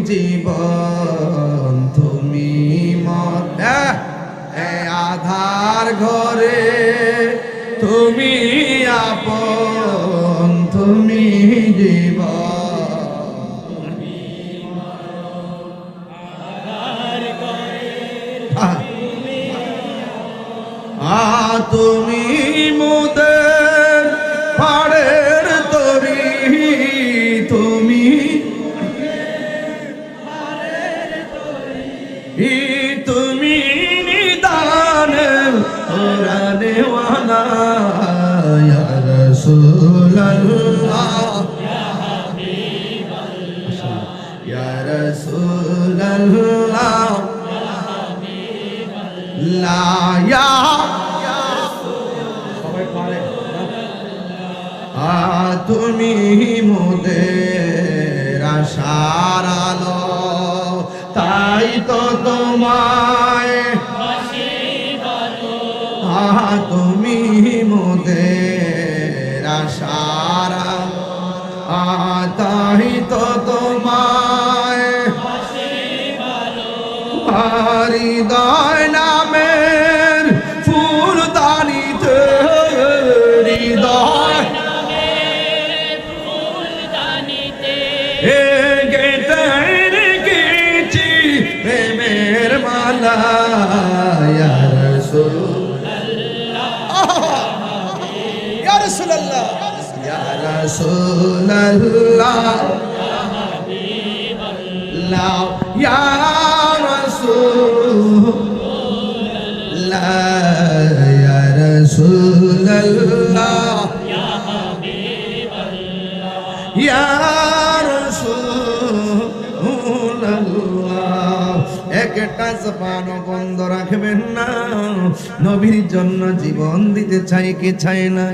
জীবন তুমি মত আধার ঘরে তুমি আপন তুমি জীবন তুমি মোদের পাড়ের তরি তুমি তুমি নিদান কোরআনওয়ালা ইয়া রাসূলুল্লাহ ইয়া রাসূলুল্লাহ লা ইয়া তুমি মোদের আশার আলো তাই তো তোমায় তুমি মোদের আশার আলো তাই তো তোমায় হৃদয় নামের ফুলদানিতে হৃদয় প্রেমের মালা ইয়া রাসূলুল্লাহ ইয়া রাসূলুল্লাহ ইয়া রাসূলুল্লাহ ইয়া রাসূলুল্লাহ ইয়া রাসূলুল্লাহ ইয়া হাবিবাল্লাহ ইয়া একটা জবানও বন্ধ রাখবেন না নবীর জন্য জীবন দিতে চাই কে চায় না